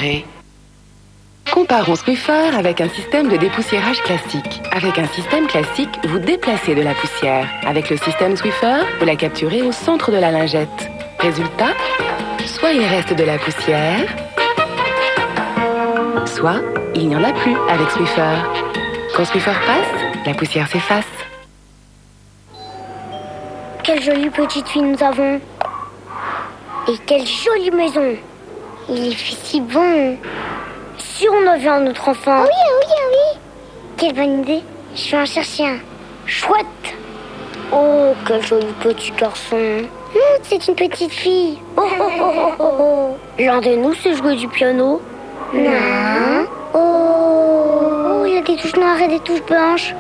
capturé. Comparons Swiffer avec un système de dépoussiérage classique. Avec un système classique, vous déplacez de la poussière. Avec le système Swiffer, vous la capturez au centre de la lingette. Résultat, soit il reste de la poussière, soit il n'y en a plus avec Swiffer. Quand Swiffer passe, la poussière s'efface. Quelle jolie petite fille nous avons. Et quelle jolie maison. Il fait si bon. Si on avait un autre enfant. Oui. Quelle bonne idée. Je vais en chercher un. Chouette. Oh, quel joli petit garçon. C'est une petite fille. Oh. L'un de nous sait jouer du piano. Non. Oh, il y a des touches noires et des touches blanches.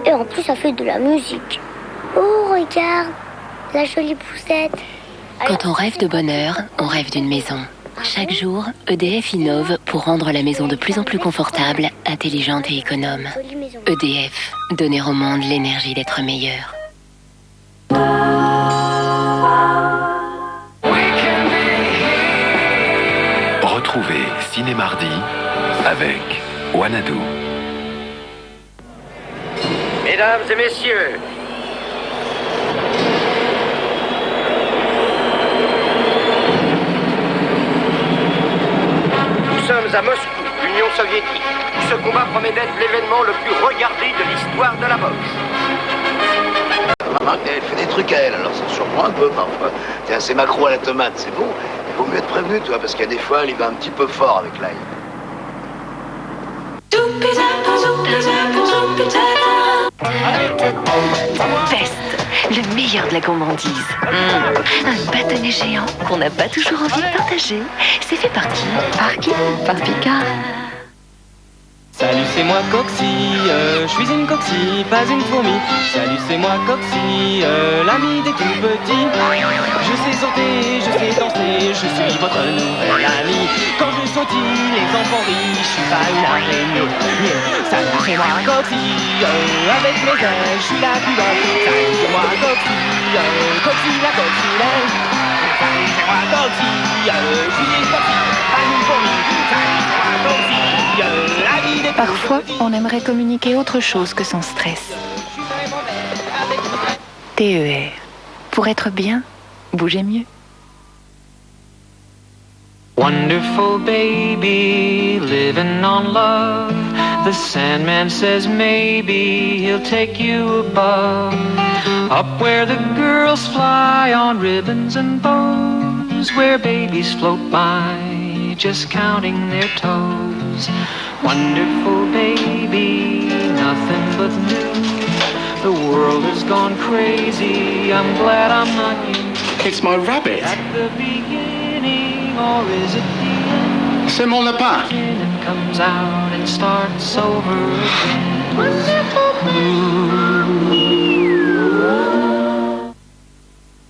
Et en plus, ça fait de la musique. Oh, regarde, la jolie poussette. Quand on rêve de bonheur, on rêve d'une maison. Chaque jour, EDF innove pour rendre la maison de plus en plus confortable, intelligente et économe. EDF, donner au monde l'énergie d'être meilleur. Retrouvez Ciné Mardi avec Wanadoo. Mesdames et messieurs, nous sommes à Moscou, l'Union soviétique, où ce combat promet d'être l'événement le plus regardé de l'histoire de la boxe. Maman, elle fait des trucs à elle, alors ça surprend un peu parfois. T'es assez macro à la tomate, c'est bon. Il vaut mieux être prévenu, toi, parce qu'il y a des fois, elle y va un petit peu fort avec l'ail. Peste, le meilleur de la gourmandise. Un bâtonnet géant qu'on n'a pas toujours envie de partager. C'est fait par qui? Par Picard. Salut, c'est moi Coxy, je suis une coxy, pas une fourmi. Salut, c'est moi Coxy, l'ami des tout petits. Je sais sauter, je sais danser, je suis votre nouvel ami. Quand je sautille, les enfants rient, je suis pas une araignée. Salut, c'est moi Coxy, avec mes ailes, je suis la plus belle. Salut, c'est moi Coxy, Coxy la coccinelle. Salut, c'est moi Coxy, je suis une coxy, pas une fourmi. Salut, c'est moi Coxy. Parfois, on aimerait communiquer autre chose que sans stress. TER. Pour être bien, bougez mieux. Wonderful baby, living on love. The Sandman says maybe he'll take you above. Up where the girls fly on ribbons and bows. Where babies float by, just counting their toes. Wonderful baby, nothing but new. The world has gone crazy, I'm glad I'm not you. It's my rabbit. At the beginning, or is it the end? C'est mon lapin. And it comes out and starts over again.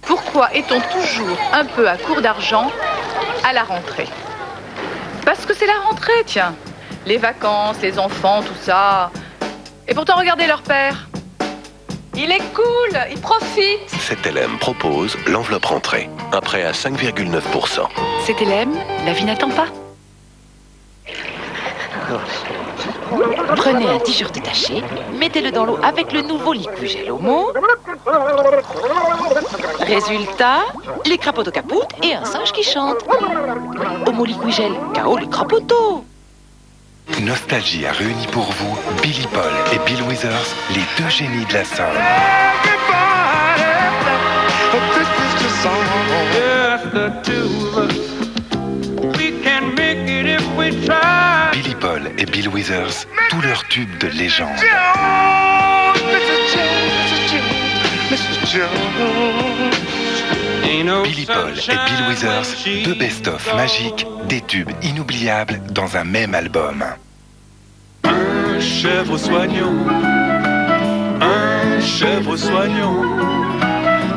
Pourquoi est-on toujours un peu à court d'argent à la rentrée? Parce que c'est la rentrée, tiens. Les vacances, les enfants, tout ça. Et pourtant, regardez leur père. Il est cool, il profite. CTLM propose l'enveloppe rentrée. Un prêt à 5,9%. CTLM, la vie n'attend pas. Prenez un t-shirt taché, mettez-le dans l'eau avec le nouveau Liquigel Homo. Résultat, les crapauds capoute et un singe qui chante. Homo Liquigel, KO les crapauds. Nostalgie a réuni pour vous Billy Paul et Bill Withers, les deux génies de la soul. Billy Paul et Bill Withers, tous leurs tubes de légende. Billy Paul et Bill Withers, deux best-of magiques, des tubes inoubliables dans un même album. Un chèvre soignant, un chèvre soignant.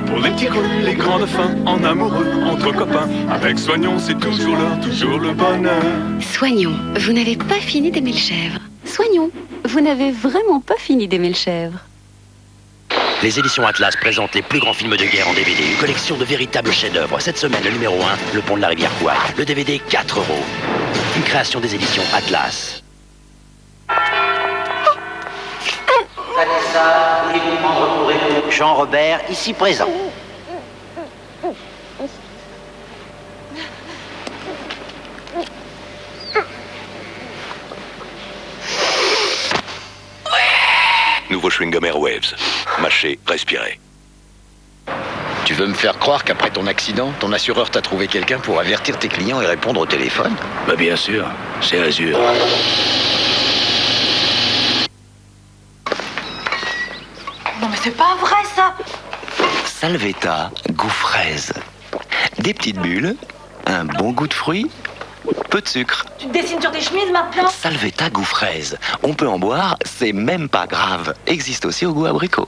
Pour les petits creux, les grandes fins, en amoureux, entre copains. Avec Soignons, c'est toujours l'heure, toujours le bonheur. Soignons, vous n'avez pas fini d'aimer le chèvre. Soignons, vous n'avez vraiment pas fini d'aimer le chèvre. Les éditions Atlas présentent les plus grands films de guerre en DVD. Une collection de véritables chefs-d'œuvre. Cette semaine, le numéro 1, Le Pont de la Rivière Kwai. Le DVD, 4 €. Une création des éditions Atlas. Vanessa, voulez-vous prendre pour époux Jean Robert, ici présent. Nouveau chewing-gum Airwaves. Mâcher, respirer. Tu veux me faire croire qu'après ton accident, ton assureur t'a trouvé quelqu'un pour avertir tes clients et répondre au téléphone? Bah bien sûr, c'est Azur. Non mais c'est pas vrai ça. Salvetta, goût fraise. Des petites bulles, un bon goût de fruits, peu de sucre. Tu te dessines sur tes chemises maintenant? Salvetta goût fraise. On peut en boire, c'est même pas grave. Existe aussi au goût abricot.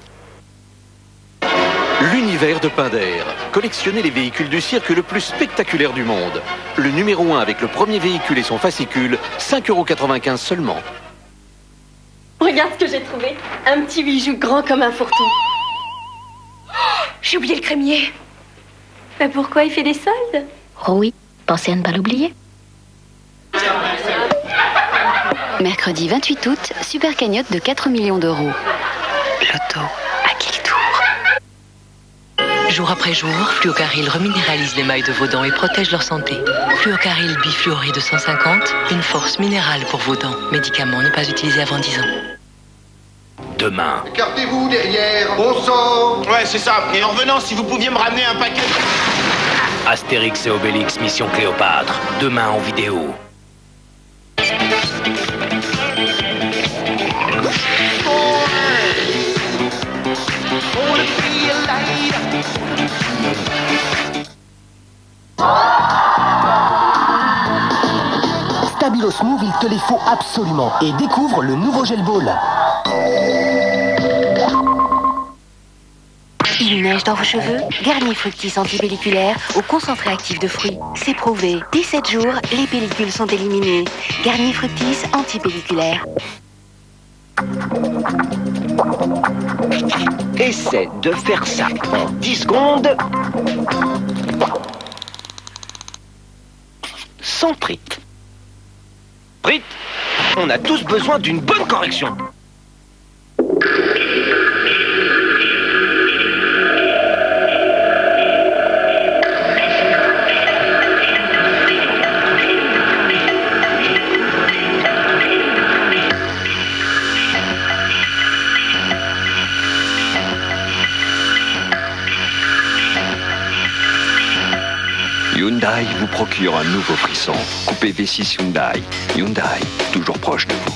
L'univers de Pinder. Collectionnez les véhicules du cirque le plus spectaculaire du monde. Le numéro 1 avec le premier véhicule et son fascicule, 5,95 € seulement. Regarde ce que j'ai trouvé. Un petit bijou grand comme un fourre-tout. Oh, j'ai oublié le crémier. Mais pourquoi il fait des soldes? Oh oui, pensez à ne pas l'oublier. Mercredi 28 août, super cagnotte de 4 millions d'euros. Loto, à qui le tour? Jour après jour, Fluocaril reminéralise les mailles de vos dents et protège leur santé. Fluocaril bifluoride 150, une force minérale pour vos dents. Médicament ne pas utilisé avant 10 ans. Demain. Écartez-vous derrière, on sort. Ouais, c'est ça. Et en revenant, si vous pouviez me ramener un paquet. Astérix et Obélix, Mission Cléopâtre. Demain en vidéo. Stabilo Smooth, il te les faut absolument. Et découvre le nouveau gel ball. Il neige dans vos cheveux? Garnier Fructis antipelliculaire au concentré actif de fruits. C'est prouvé. 17 jours, les pellicules sont éliminées. Garnier Fructis antipelliculaire. Essaie de faire ça en 10 secondes. Sans Prit. Prit, on a tous besoin d'une bonne correction. Hyundai vous procure un nouveau frisson. Coupé V6 Hyundai. Hyundai, toujours proche de vous.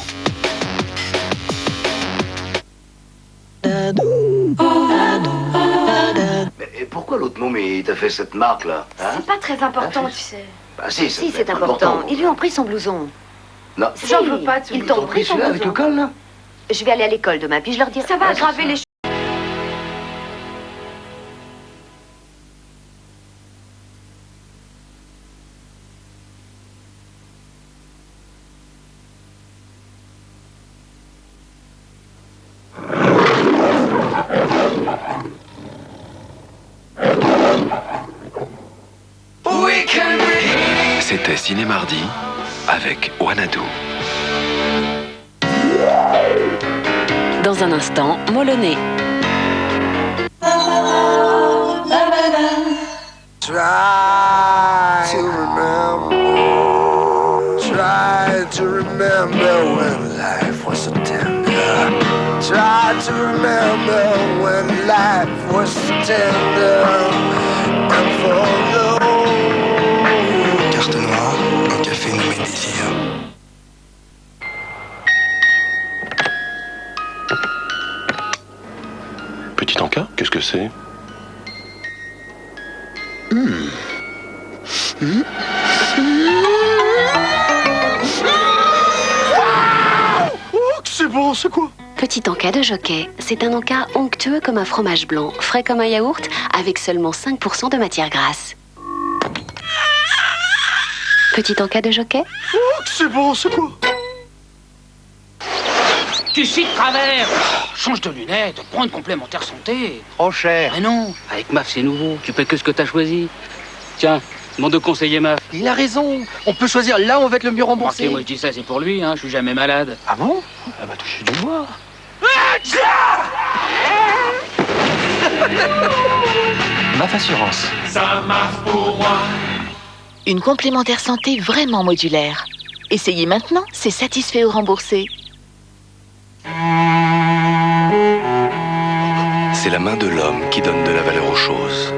Mais pourquoi l'autre môme il t'a fait cette marque là, hein? C'est pas très important, tu sais. Bah si, Si, c'est important. Ils lui ont pris son blouson. Non. J'en veux pas de ce Ils blouson. t'ont pris celui-là avec le col là? Je vais aller à l'école demain, puis je leur dirai. Ça va aggraver les choses. C'était Ciné Mardi avec Wanadu. Dans un instant, Moloney. Try to remember when life was so tender. Try to remember when life was so tender. And for the carte noire, un café nommé Désir. Petit encas, qu'est-ce que c'est? C'est bon, c'est quoi? Petit encas de Jockey. C'est un encas onctueux comme un fromage blanc, frais comme un yaourt, avec seulement 5% de matière grasse. Petit encas de Jockey? C'est bon, c'est quoi? tu chies de travers. Change de lunettes, prends une complémentaire santé. Trop cher. Mais non, avec MAF c'est nouveau, tu paies que ce que t'as choisi. Tiens, demande au conseiller MAF. Il a raison. On peut choisir là où on va être le mieux remboursé. Ok, moi je dis ça, c'est pour lui, hein, je suis jamais malade. Ah bon? Elle va toucher du bois. MAF Assurance. Ça marche pour moi. Une complémentaire santé vraiment modulaire. Essayez maintenant, c'est satisfait ou remboursé. C'est la main de l'homme qui donne de la valeur aux choses.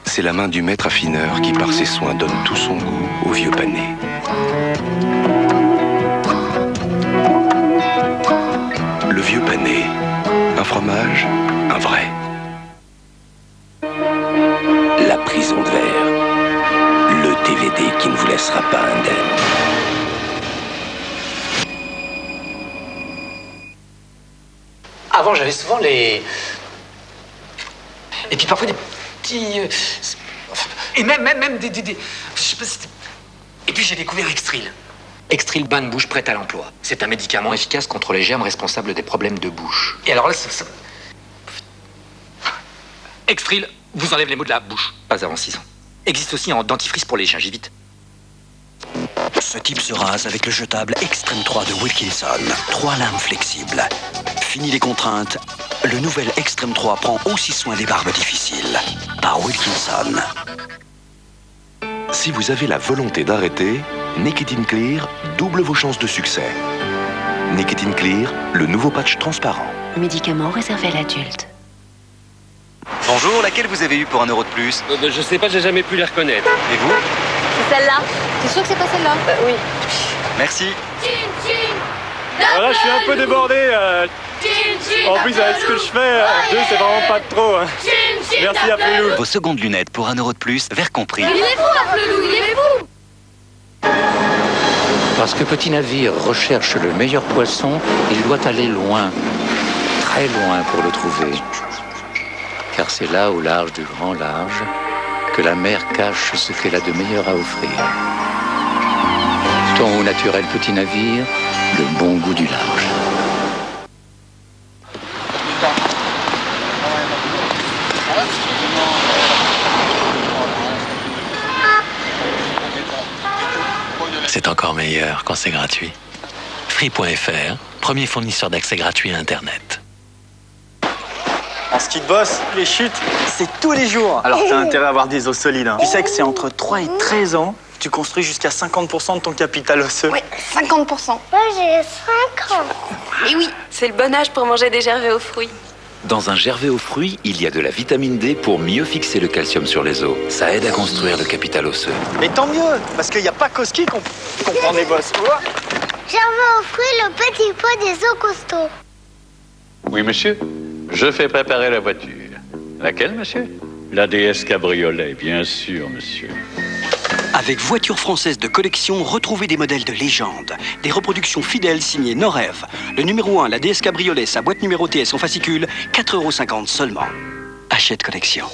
C'est la main du maître affineur qui, par ses soins, donne tout son goût au vieux pané. Le vieux pané, un fromage, un vrai. La prison de verre. Le DVD qui ne vous laissera pas indemne. Avant, j'avais souvent les... Et puis parfois des petits... Et même des... Je sais pas si c'était... Et puis j'ai découvert Extril. Extril bain de bouche prêt à l'emploi. C'est un médicament efficace contre les germes responsables des problèmes de bouche. Et alors là, ça... Extril vous enlève les maux de la bouche. Pas avant 6 ans. Existe aussi en dentifrice pour les gingivite. Ce type se rase avec le jetable Extreme 3 de Wilkinson. 3 lames flexibles. Fini les contraintes. Le nouvel Extreme 3 prend aussi soin des barbes difficiles. Par Wilkinson. Si vous avez la volonté d'arrêter, Nicotine Clear double vos chances de succès. Nicotine Clear, le nouveau patch transparent. Médicament réservé à l'adulte. Bonjour, laquelle vous avez eu pour 1 euro de plus? Je sais pas, j'ai jamais pu les reconnaître. Et vous? C'est celle-là. T'es sûr que c'est pas celle-là? Oui. Merci. Voilà, je suis un peu débordé. En plus, avec ce que je fais, 2, c'est vraiment pas de trop. Hein. Merci à Pelou. Vos secondes lunettes pour 1 euro de plus, vert compris. Il est fou, Pelou, il est fou. Parce que Petit Navire recherche le meilleur poisson, il doit aller loin, très loin pour le trouver. Car c'est là, au large du grand large, que la mer cache ce qu'elle a de meilleur à offrir. Ton au naturel Petit Navire, le bon goût du large. C'est encore meilleur quand c'est gratuit. Free.fr, premier fournisseur d'accès gratuit à Internet. En ski de boss, les chutes, c'est tous les jours. Alors t'as intérêt à avoir des os solides. Hein. Tu sais que c'est entre 3 et 13 ans, tu construis jusqu'à 50% de ton capital osseux. Oui, 50%. Moi j'ai 5 ans. Et oui, c'est le bon âge pour manger des gervais aux fruits. Dans un gervais aux fruits, il y a de la vitamine D pour mieux fixer le calcium sur les os. Ça aide à construire le capital osseux. Mais tant mieux, parce qu'il n'y a pas qu'au ski qu'on prend des bosses. Gervais aux fruits, le petit pot des os costauds. Oui, monsieur. Je fais préparer la voiture. Laquelle, monsieur? La DS Cabriolet, bien sûr, monsieur. Avec voiture française de collection, retrouvez des modèles de légende. Des reproductions fidèles signées Norev. Le numéro 1, la DS Cabriolet, sa boîte numérotée et son fascicule, 4,50 € seulement. Achète collection.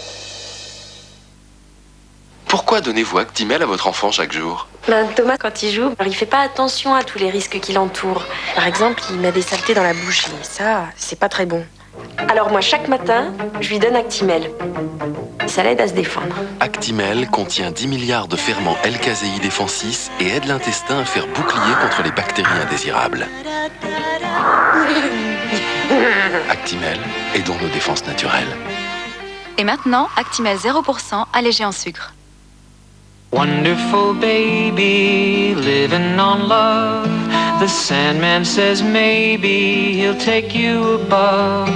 Pourquoi donnez-vous Actimel à votre enfant chaque jour? Thomas, quand il joue, il fait pas attention à tous les risques qui l'entourent. Par exemple, il met des saletés dans la bouche et ça, c'est pas très bon. Alors moi, chaque matin, je lui donne Actimel. Ça l'aide à se défendre. Actimel contient 10 milliards de ferments L-caséi défensis et aide l'intestin à faire bouclier contre les bactéries indésirables. Actimel, aidons nos défenses naturelles. Et maintenant, Actimel 0% allégé en sucre. Wonderful baby, living on love. The Sandman says maybe he'll take you above.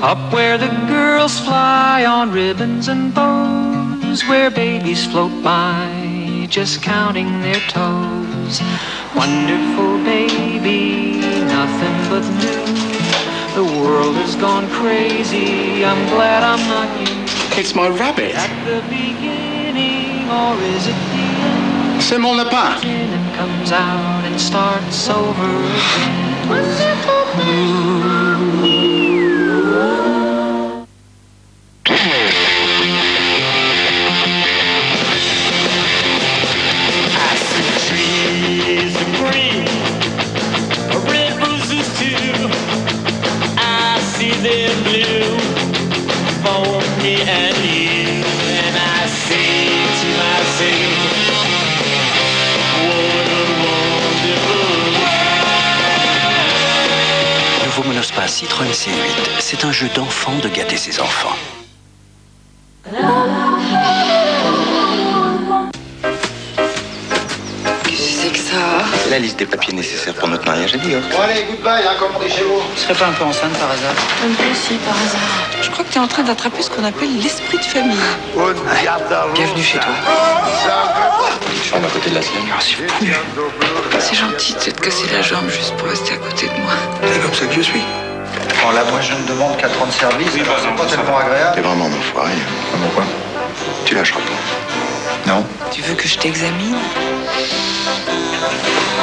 Up where the girls fly on ribbons and bows. Where babies float by, just counting their toes. Wonderful baby, nothing but new. The world has gone crazy, I'm glad I'm not you. It's my rabbit. At the beginning, or is it the end? C'est mon lapin. It comes out and starts over again. Wonderful baby. I see trees of green, red roses Citroën C8, c'est un jeu d'enfant de gâter ses enfants. C'est que ça. C'est la liste des papiers nécessaires pour notre mariage à New York. Bon allez, goodbye, hein, comme on dit chez vous. Tu serais pas un peu enceinte par hasard? Un peu aussi, par hasard. Je crois que tu es en train d'attraper ce qu'on appelle l'esprit de famille. Bienvenue chez toi. Chambre à côté de la sienne. C'est fou. C'est gentil de te casser la jambe juste pour rester à côté de moi. C'est comme ça que je suis. Bon, là, moi, je ne demande qu'à te rendre service. Oui, alors c'est pas tellement agréable. T'es vraiment un enfoiré. Pourquoi? Tu lâcheras pas. Non. Tu veux que je t'examine?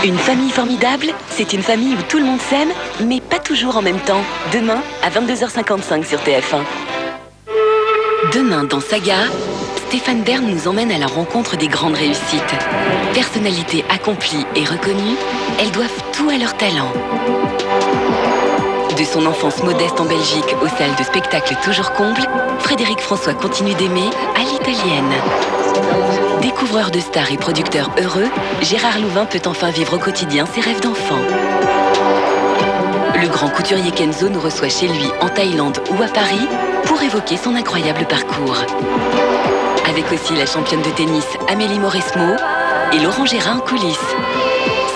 Une famille formidable, c'est une famille où tout le monde s'aime, mais pas toujours en même temps. Demain, à 22h55 sur TF1. Demain, dans Saga, Stéphane Bern nous emmène à la rencontre des grandes réussites. Personnalités accomplies et reconnues, elles doivent tout à leur talent. De son enfance modeste en Belgique aux salles de spectacle toujours combles, Frédéric François continue d'aimer à l'italienne. Découvreur de stars et producteur heureux, Gérard Louvain peut enfin vivre au quotidien ses rêves d'enfant. Le grand couturier Kenzo nous reçoit chez lui en Thaïlande ou à Paris pour évoquer son incroyable parcours. Avec aussi la championne de tennis Amélie Mauresmo et Laurent Gérard en coulisses.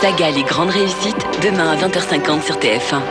Saga les grandes réussites, demain à 20h50 sur TF1.